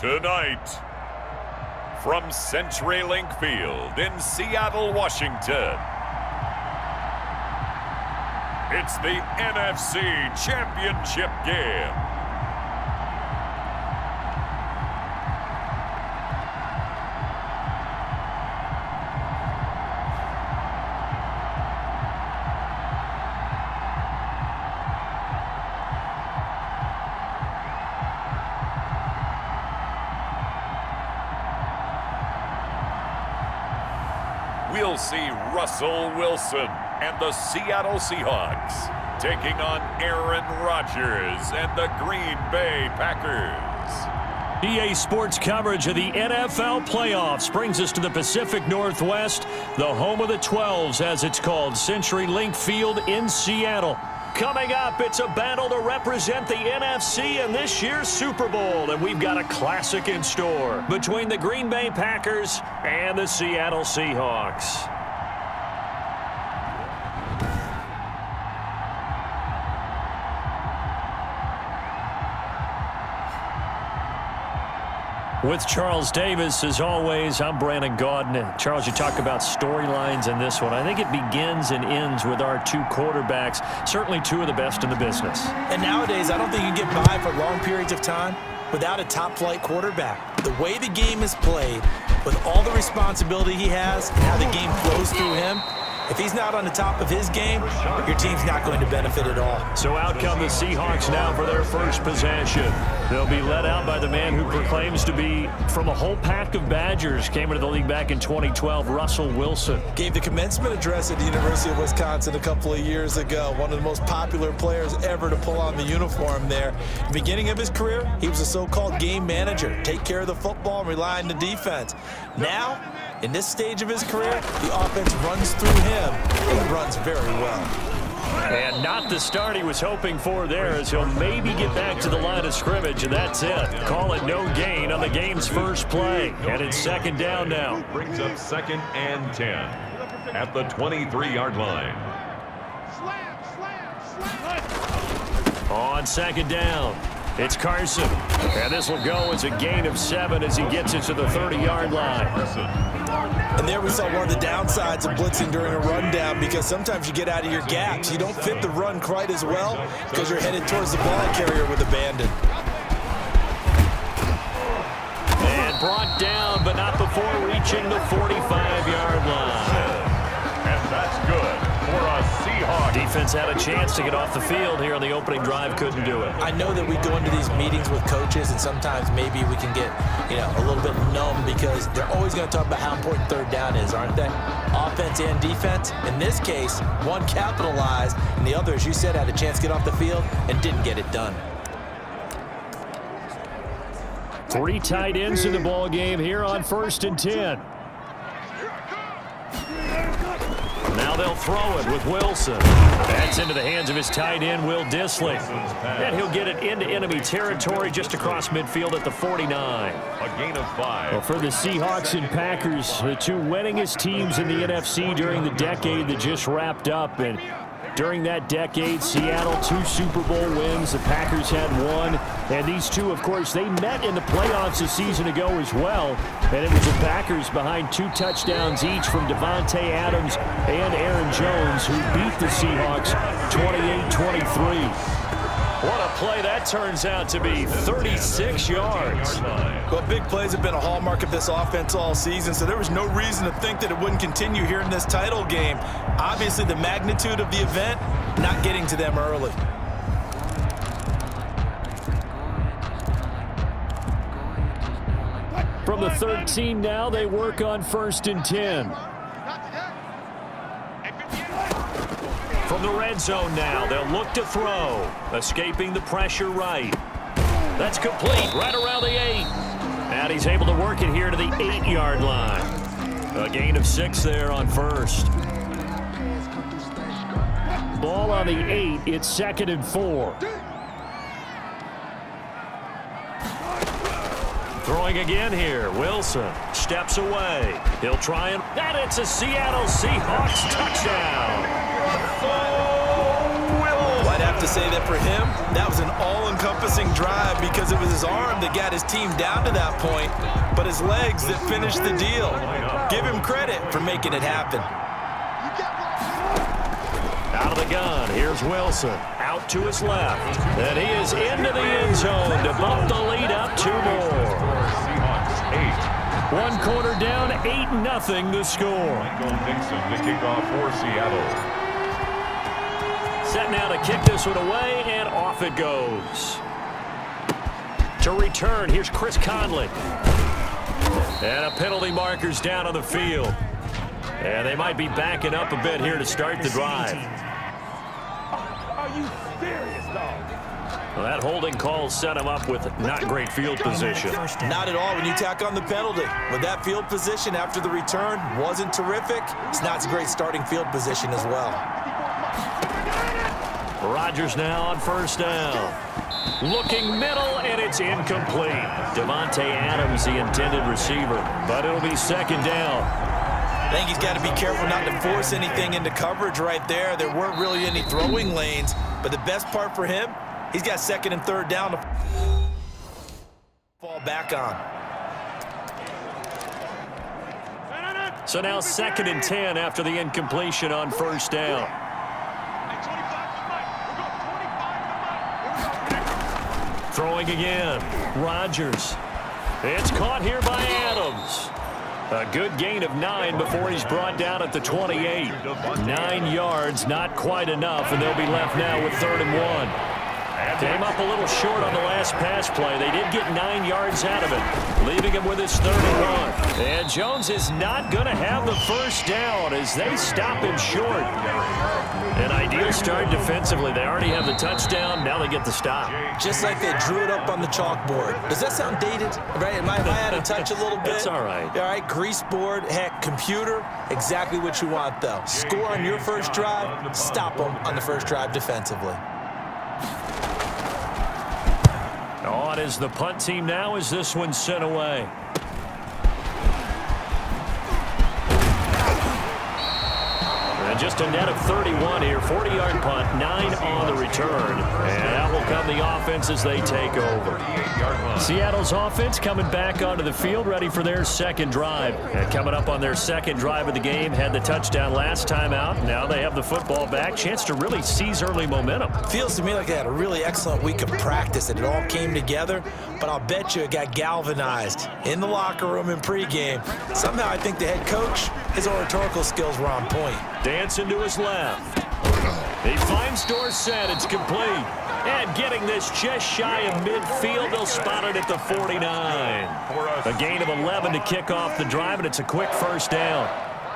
Tonight, from CenturyLink Field in Seattle, Washington, it's the NFC Championship game. We'll see Russell Wilson and the Seattle Seahawks taking on Aaron Rodgers and the Green Bay Packers. EA Sports coverage of the NFL playoffs brings us to the Pacific Northwest, the home of the 12s, as it's called, CenturyLink Field in Seattle. Coming up, it's a battle to represent the NFC in this year's Super Bowl, and we've got a classic in store between the Green Bay Packers and the Seattle Seahawks. With Charles Davis, as always, I'm Brandon Gaudin. Charles, you talk about storylines in this one. I think it begins and ends with our two quarterbacks, certainly two of the best in the business. And nowadays, I don't think you get by for long periods of time without a top-flight quarterback. The way the game is played, with all the responsibility he has and how the game flows through him, if he's not on the top of his game, your team's not going to benefit at all. So out come the Seahawks now for their first possession. They'll be led out by the man who proclaims to be from a whole pack of Badgers. Came into the league back in 2012, Russell Wilson. Gave the commencement address at the University of Wisconsin a couple of years ago. One of the most popular players ever to pull on the uniform there. The beginning of his career, he was a so-called game manager. Take care of the football and rely on the defense. Now, in this stage of his career, the offense runs through him and runs very well. And not the start he was hoping for there, as he'll maybe get back to the line of scrimmage, and that's it. Call it no gain on the game's first play. And it's second down now. Brings up 2nd and 10 at the 23-yard line. On second down, it's Carson. And this will go as a gain of 7 as he gets it to the 30-yard line. And there we saw one of the downsides of blitzing during a rundown, because sometimes you get out of your gaps. You don't fit the run quite as well because you're headed towards the ball carrier with abandon. And brought down, but not before reaching the 45-yard line. And that's good for a Seahawks. Defense had a chance to get off the field here on the opening drive, couldn't do it. I know that we go into these meetings with coaches, and sometimes maybe we can get, a little bit numb, because they're always going to talk about how important third down is, aren't they? Offense and defense. In this case, one capitalized, and the other, as you said, had a chance to get off the field and didn't get it done. 3 tight ends in the ball game here on 1st and 10. Now they'll throw it with Wilson. That's into the hands of his tight end, Will Dissly. And he'll get it into enemy territory just across midfield at the 49. A gain of 5. Well, for the Seahawks and Packers, the two winningest teams in the NFC during the decade that just wrapped up. And during that decade, Seattle 2 Super Bowl wins. The Packers had 1. And these two, of course, they met in the playoffs a season ago as well. And it was the Packers behind 2 touchdowns each from Devontae Adams and Aaron Jones, who beat the Seahawks 28-23. What a play that turns out to be, 36 yards. Well, big plays have been a hallmark of this offense all season, so there was no reason to think that it wouldn't continue here in this title game. Obviously, the magnitude of the event not getting to them early. From the 13 now, they work on 1st and 10. From the red zone now, they'll look to throw. Escaping the pressure right. That's complete, right around the 8. And he's able to work it here to the 8-yard line. A gain of 6 there on 1st. Ball on the 8, it's 2nd and 4. Throwing again here, Wilson steps away. He'll try and it's a Seattle Seahawks touchdown. Well, I'd have to say that for him, that was an all-encompassing drive, because it was his arm that got his team down to that point, but his legs that finished the deal. Give him credit for making it happen. Out of the gun, here's Wilson. Out to his left. And he is into the end zone to bump the lead up 2 more. Seahawks 8. One quarter down, 8-0 the score. Michael Dixon to kick off for Seattle. Set now to kick this one away, and off it goes. To return, here's Chris Conley. And a penalty marker's down on the field. And they might be backing up a bit here to start the drive. Are you serious, dog? Well, that holding call set him up with not great field position. Not at all when you tack on the penalty. With that field position after the return wasn't terrific, it's not a great starting field position as well. Rodgers now on first down. Looking middle, and it's incomplete. Davante Adams, the intended receiver, but it'll be second down. I think he's got to be careful not to force anything into coverage right there. There weren't really any throwing lanes, but the best part for him, he's got second and third down to fall back on. So now second and 10 after the incompletion on first down. Throwing again, Rodgers. It's caught here by Adams. A good gain of 9 before he's brought down at the 28. 9 yards, not quite enough, and they'll be left now with 3rd and 1. Came up a little short on the last pass play. They did get 9 yards out of it, leaving him with his 3rd and 1. And Jones is not going to have the first down as they stop him short. An ideal start defensively. They already have the touchdown. Now they get the stop. Just like they drew it up on the chalkboard. Does that sound dated? Right? Am I out of touch a little bit? It's all right. All right, grease board, heck, computer, exactly what you want, though. Score on your first drive, stop them on the first drive defensively. On is the punt team now as this one's sent away. And just a net of 31 here. 40-yard punt, 9 on the return. And that will come the offense as they take over. Seattle's offense coming back onto the field, ready for their second drive. And coming up on their second drive of the game, had the touchdown last time out. Now they have the football back. Chance to really seize early momentum. Feels to me like they had a really excellent week of practice and it all came together, but I'll bet you it got galvanized in the locker room in pregame. Somehow I think the head coach, his oratorical skills were on point. Dancing to his left. He finds Dorsett. It's complete. And getting this just shy of midfield, they'll spot it at the 49. A gain of 11 to kick off the drive, and it's a quick first down.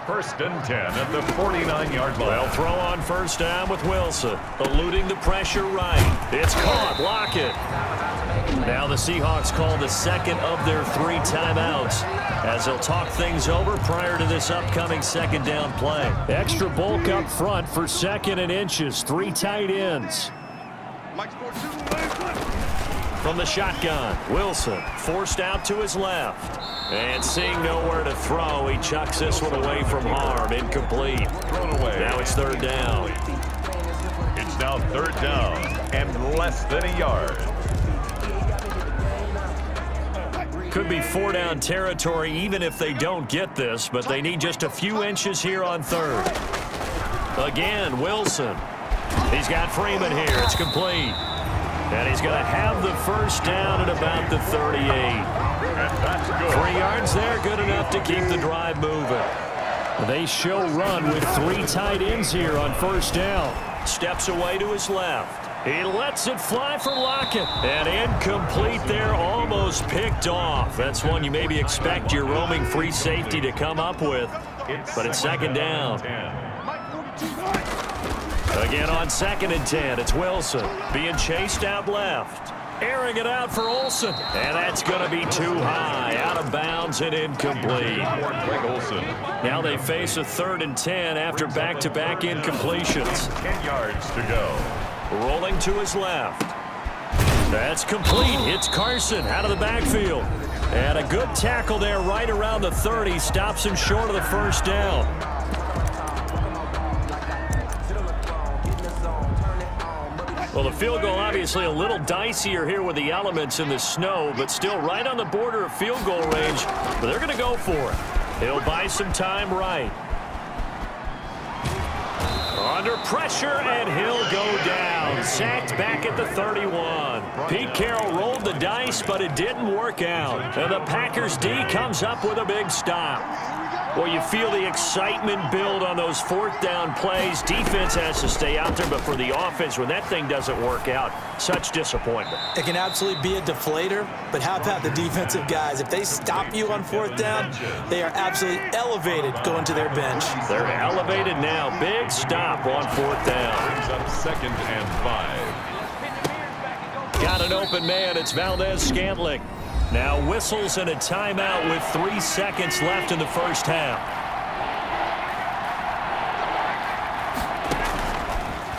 1st and 10 at the 49-yard line. They'll throw on first down with Wilson, eluding the pressure right. It's caught. Lockett. Now the Seahawks call the second of their 3 timeouts as they'll talk things over prior to this upcoming second down play. Extra bulk up front for 2nd and inches. 3 tight ends. From the shotgun, Wilson forced out to his left. And seeing nowhere to throw, he chucks this one away from harm. Incomplete. Thrown away. Now it's 3rd down. It's now 3rd down and less than a yard. Could be 4-down territory even if they don't get this, but they need just a few inches here on 3rd. Again, Wilson. He's got Freeman here. It's complete. And he's going to have the first down at about the 38. And that's good. 3 yards there, good enough to keep the drive moving. They show run with 3 tight ends here on first down. Steps away to his left. He lets it fly for Lockett. And incomplete there, almost picked off. That's one you maybe expect your roaming free safety to come up with. But it's 2nd down. Again on 2nd and 10, it's Wilson being chased out left. Airing it out for Olsen. And that's going to be too high. Out of bounds and incomplete. Now they face a 3rd and 10 after back-to-back incompletions. 10 yards to go. Rolling to his left. That's complete. It's Carson out of the backfield. And a good tackle there right around the 30. Stops him short of the first down. Well, the field goal obviously a little dicier here with the elements in the snow, but still right on the border of field goal range. But they're going to go for it. He'll buy some time right. Under pressure, and he'll go down. Sacked back at the 31. Pete Carroll rolled the dice, but it didn't work out. And the Packers D comes up with a big stop. Well, you feel the excitement build on those fourth down plays. Defense has to stay out there, but for the offense, when that thing doesn't work out, such disappointment. It can absolutely be a deflator, but how about the defensive guys? If they stop you on fourth down, they are absolutely elevated going to their bench. They're elevated now. Big stop on fourth down. Brings up 2nd and 5. Got an open man. It's Valdez-Scantling. Now whistles and a timeout with 3 seconds left in the first half.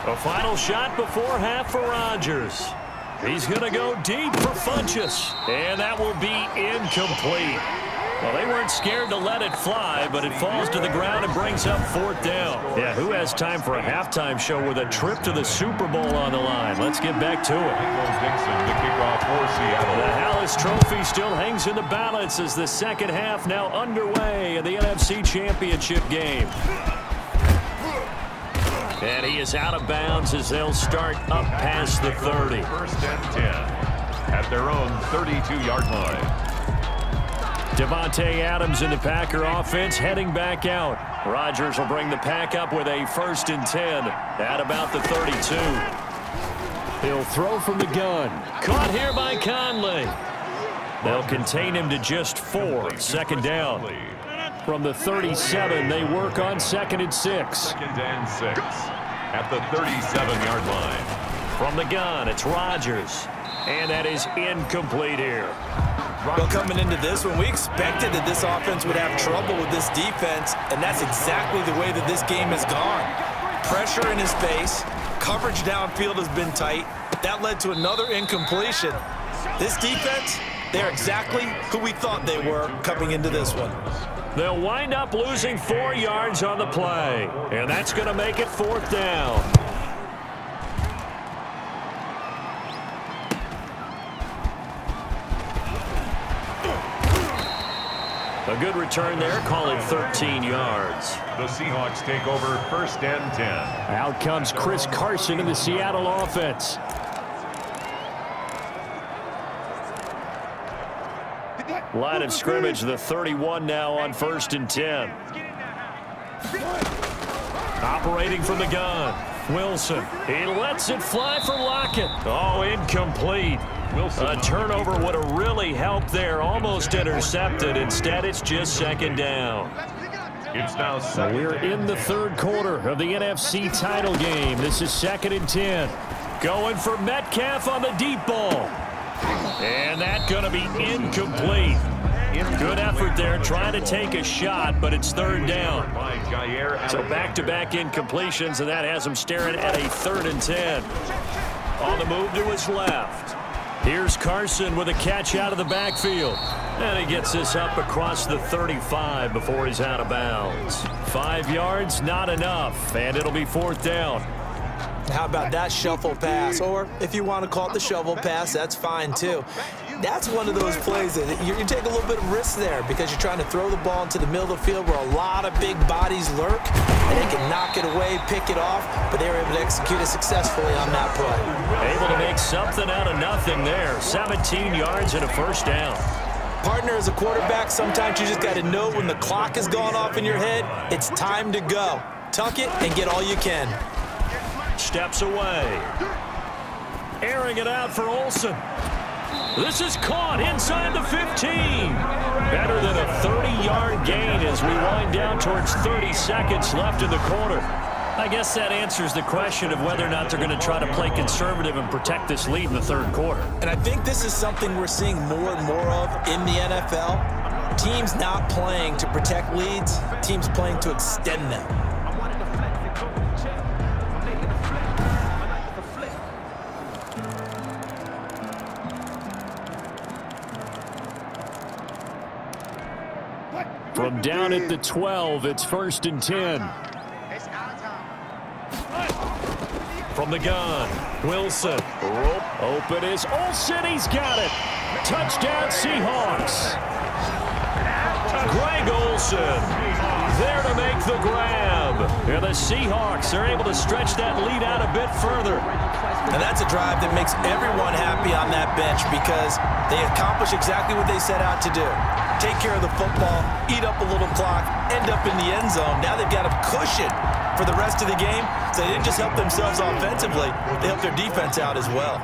A final shot before half for Rodgers. He's going to go deep for Funchess, and that will be incomplete. Well, they weren't scared to let it fly, but it falls to the ground and brings up fourth down. Yeah, who has time for a halftime show with a trip to the Super Bowl on the line? Let's get back to it. Dixon to kick off for Seattle. The Hallis Trophy still hangs in the balance as the second half now underway in the NFC Championship game. And he is out of bounds as they'll start up past the 30. 1st and 10 at their own 32-yard line. Devontae Adams in the Packer offense heading back out. Rodgers will bring the pack up with a 1st and 10 at about the 32. He'll throw from the gun. Caught here by Conley. They'll contain him to just 4. 2nd down. From the 37, they work on 2nd and 6. 2nd and 6 at the 37-yard line. From the gun, it's Rodgers. And that is incomplete here. Well, coming into this one, we expected that this offense would have trouble with this defense, and that's exactly the way that this game has gone. Pressure in his face, coverage downfield has been tight. That led to another incompletion. This defense, they're exactly who we thought they were coming into this one. They'll wind up losing 4 yards on the play, and that's going to make it 4th down. A good return there, call it 13 yards. The Seahawks take over 1st and 10. Out comes Chris Carson in the Seattle offense. Line of scrimmage, the 31 now on 1st and 10. Operating from the gun, Wilson. He lets it fly for Lockett. Oh, incomplete. A turnover would have really helped there. Almost intercepted. Instead, it's just 2nd down. It's now 2nd. We're in the 3rd quarter of the NFC title game. This is 2nd and 10. Going for Metcalf on the deep ball. And that's going to be incomplete. Good effort there, trying to take a shot, but it's 3rd down. So back-to-back incompletions, and that has him staring at a 3rd and 10. On the move to his left. Here's Carson with a catch out of the backfield. And he gets this up across the 35 before he's out of bounds. 5 yards, not enough, and it'll be 4th down. How about that shuffle pass? Or if you want to call it the shovel pass, that's fine too. That's one of those plays that you take a little bit of risk there because you're trying to throw the ball into the middle of the field where a lot of big bodies lurk, and they can knock it away, pick it off, but they were able to execute it successfully on that play. Able to make something out of nothing there. 17 yards and a 1st down. Partner, as a quarterback, sometimes you just got to know when the clock has gone off in your head, it's time to go. Tuck it and get all you can. Steps away. Airing it out for Olsen. This is caught inside the 15. Better than a 30-yard gain as we wind down towards 30 seconds left in the quarter. I guess that answers the question of whether or not they're going to try to play conservative and protect this lead in the 3rd quarter. And I think this is something we're seeing more and more of in the NFL. Teams not playing to protect leads, teams playing to extend them. From down at the 12, it's 1st and 10. From From the gun, Wilson. Open is Olsen. He's got it. Touchdown, Seahawks. Greg Olsen there to make the grab. And the Seahawks are able to stretch that lead out a bit further. And that's a drive that makes everyone happy on that bench because they accomplish exactly what they set out to do. Take care of the football, eat up a little clock, end up in the end zone. Now they've got a cushion for the rest of the game, so they didn't just help themselves offensively, they helped their defense out as well.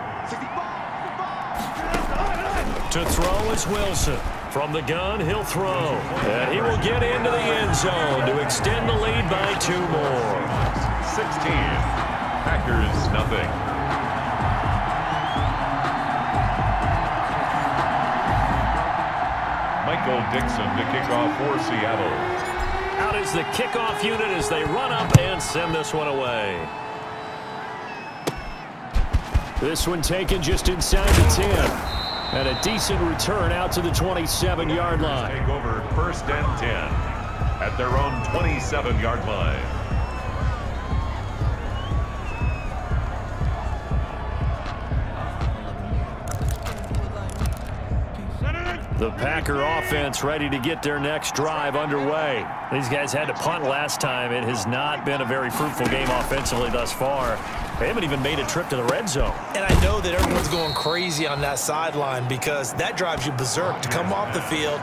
To throw is Wilson. From the gun, he'll throw. And he will get into the end zone to extend the lead by 2 more. 16. Packers, nothing. Michael Dixon to kick off for Seattle. Out is the kickoff unit as they run up and send this one away. This one taken just inside the 10. And a decent return out to the 27-yard line. Take over 1st and 10 at their own 27-yard line. The Packer offense ready to get their next drive underway. These guys had to punt last time. It has not been a very fruitful game offensively thus far. They haven't even made a trip to the red zone. And I know that everyone's going crazy on that sideline because that drives you berserk to come off the field,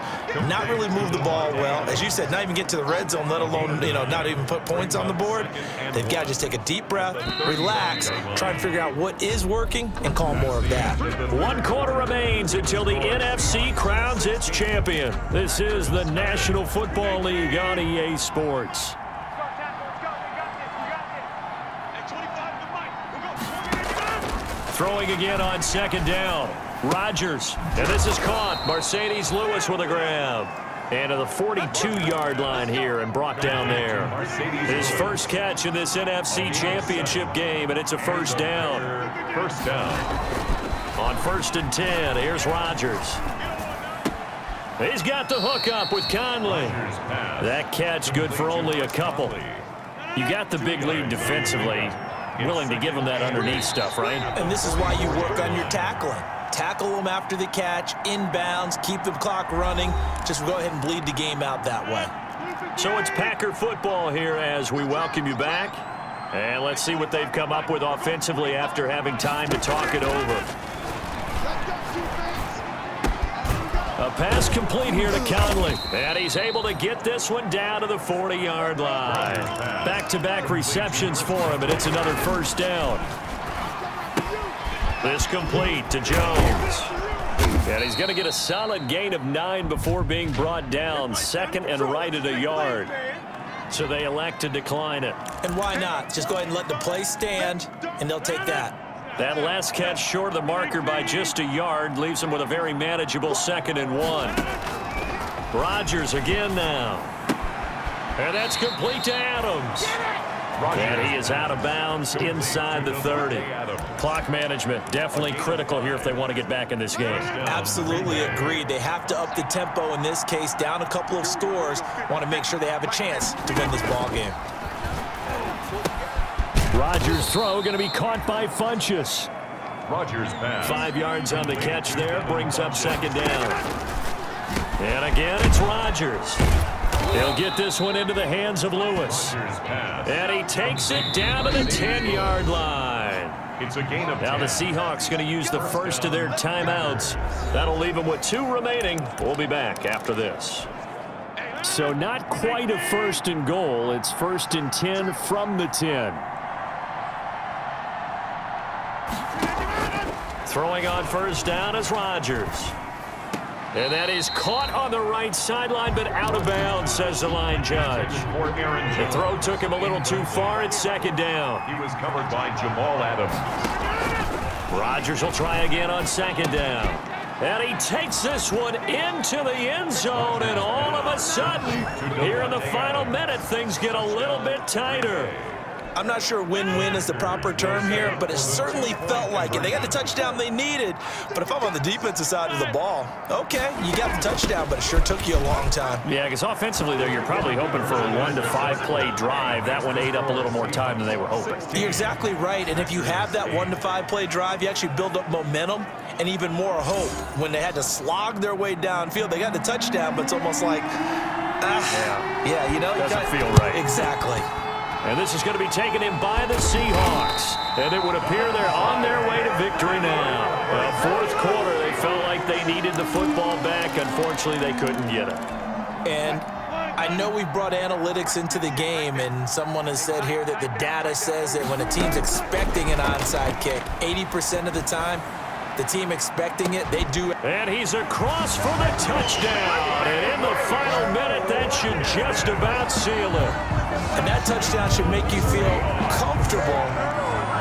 not really move the ball well. As you said, not even get to the red zone, let alone, not even put points on the board. They've got to just take a deep breath, relax, try and figure out what is working and call more of that. 1 quarter remains until the NFC crowns its champion. This is the National Football League on EA Sports. Throwing again on 2nd down. Rodgers. And this is caught. Mercedes Lewis with a grab. And to the 42-yard line here and brought down there. His first catch in this NFC Championship game, and it's a 1st down. 1st down. On 1st and 10, here's Rodgers. He's got the hook up with Conley. That catch good for only a couple. You got the big lead defensively. Willing to give them that underneath stuff, right? And this is why you work on your tackling. Tackle them after the catch, inbounds, keep the clock running. Just go ahead and bleed the game out that way. So it's Packer football here as we welcome you back. And let's see what they've come up with offensively after having time to talk it over. A pass complete here to Conley. And he's able to get this one down to the 40-yard line. Back-to-back receptions for him, and it's another 1st down. This complete to Jones. And he's going to get a solid gain of 9 before being brought down. 2nd and right at a yard. So they elect to decline it. And why not? Just go ahead and let the play stand, and they'll take that. That last catch short of the marker by just a yard leaves him with a very manageable 2nd and 1. Rodgers again now. And that's complete to Adams. And he is out of bounds inside the 30. Clock management definitely critical here if they want to get back in this game. Absolutely agreed. They have to up the tempo in this case, down a couple of scores. Want to make sure they have a chance to win this ball game. Rodgers' throw going to be caught by Funchess. Rodgers pass. 5 yards on the catch there, brings up 2nd down. And again, it's Rodgers. He'll get this one into the hands of Lewis. And he takes it down to the 10-yard line. It's a gain of 10. Now the Seahawks going to use the first of their timeouts. That'll leave them with 2 remaining. We'll be back after this. So not quite a 1st and goal. It's 1st and 10 from the 10. Throwing on 1st down is Rodgers. And that is caught on the right sideline, but out of bounds, says the line judge. The throw took him a little too far. It's 2nd down. He was covered by Jamal Adams. Rodgers will try again on 2nd down. And he takes this one into the end zone, and all of a sudden, here in the final minute, things get a little bit tighter. I'm not sure win-win is the proper term here, but it certainly felt like it. They got the touchdown they needed, but if I'm on the defensive side of the ball, okay, you got the touchdown, but it sure took you a long time. Yeah, because offensively there, you're probably hoping for a 1 to 5 play drive. That one ate up a little more time than they were hoping. You're exactly right, and if you have that 1 to 5 play drive, you actually build up momentum and even more hope. When they had to slog their way downfield, they got the touchdown, but it's almost like, yeah, you know, doesn't feel right. Exactly. And this is going to be taken in by the Seahawks. And it would appear they're on their way to victory now. Well, fourth quarter, they felt like they needed the football back. Unfortunately, they couldn't get it. And I know we brought analytics into the game, and someone has said here that the data says that when a team's expecting an onside kick, 80% of the time, the team expecting it, they do it. And he's across for the touchdown. And in the final minute, that should just about seal it. And that touchdown should make you feel comfortable.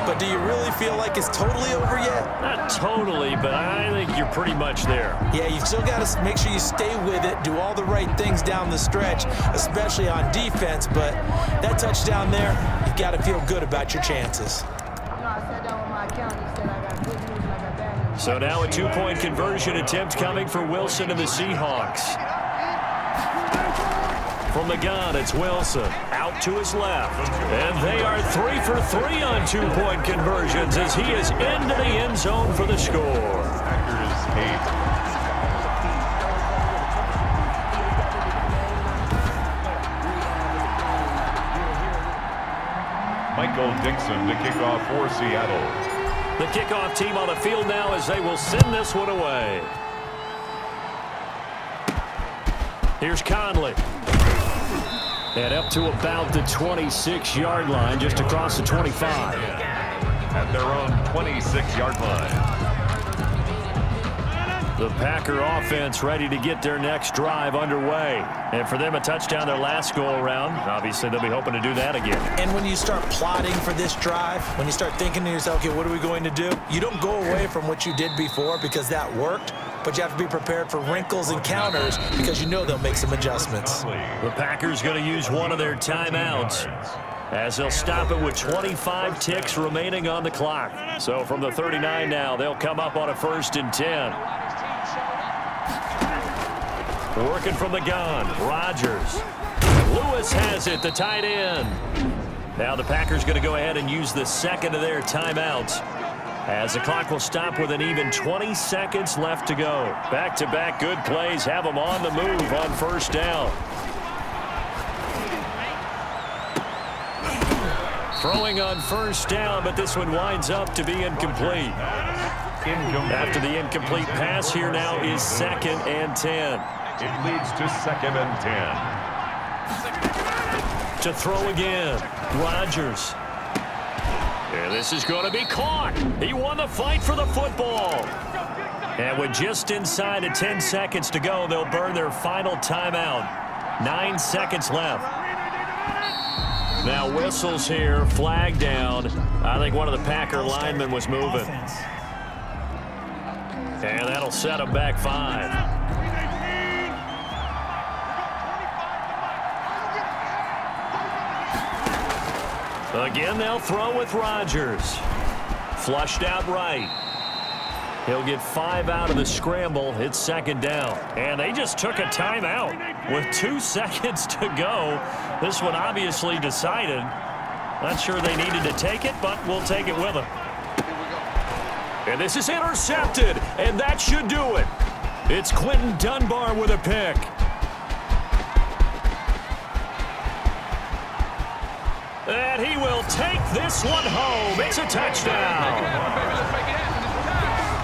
But do you really feel like it's totally over yet? Not totally, but I think you're pretty much there. Yeah, you've still got to make sure you stay with it, do all the right things down the stretch, especially on defense. But that touchdown there, you've got to feel good about your chances. So now a 2-point conversion attempt coming for Wilson and the Seahawks. From the gun, it's Wilson out to his left. And they are 3 for 3 on 2-point conversions as he is into the end zone for the score. Packers 8. Michael Dixon to kick off for Seattle. The kickoff team on the field now as they will send this one away. Here's Conley. And up to about the 26-yard line, just across the 25. At their own 26-yard line. The Packer offense ready to get their next drive underway. And for them, a touchdown their last go-around. Obviously, they'll be hoping to do that again. And when you start plotting for this drive, when you start thinking to yourself, okay, what are we going to do? You don't go away from what you did before because that worked, but you have to be prepared for wrinkles and counters because you know they'll make some adjustments. The Packers going to use one of their timeouts as they'll stop it with 25 ticks remaining on the clock. So from the 39 now, they'll come up on a 1st and 10. Working from the gun, Rodgers. Lewis has it, the tight end. Now the Packers going to go ahead and use the second of their timeouts as the clock will stop with an even 20 seconds left to go. Back-to-back good plays have them on the move on 1st down. Throwing on 1st down, but this one winds up to be incomplete. After the incomplete pass, here now is 2nd and 10. It leads to 2nd and 10. To throw again, Rodgers. And this is going to be caught. He won the fight for the football. And with just inside of 10 seconds to go, they'll burn their final timeout. 9 seconds left. Now whistles here, flag down. I think one of the Packer linemen was moving. And that'll set them back 5. Again, they'll throw with Rodgers. Flushed out right. He'll get 5 out of the scramble. It's 2nd down. And they just took a timeout with 2 seconds to go. This one obviously decided. Not sure they needed to take it, but we'll take it with them. And this is intercepted, and that should do it. It's Quentin Dunbar with a pick. And he will take this one home. It's a touchdown.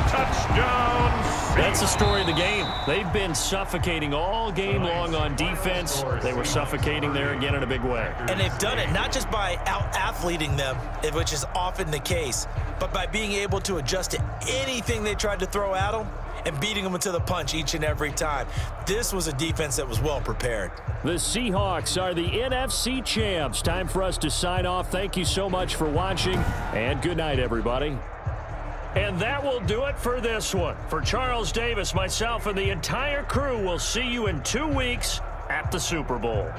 Touchdown. That's the story of the game. They've been suffocating all game long on defense. They were suffocating there again in a big way. And they've done it not just by out-athleting them, which is often the case, but by being able to adjust to anything they tried to throw at them and beating them into the punch each and every time. This was a defense that was well prepared. The Seahawks are the NFC champs. Time for us to sign off. Thank you so much for watching, and good night, everybody. And that will do it for this one. For Charles Davis, myself, and the entire crew, we'll see you in 2 weeks at the Super Bowl.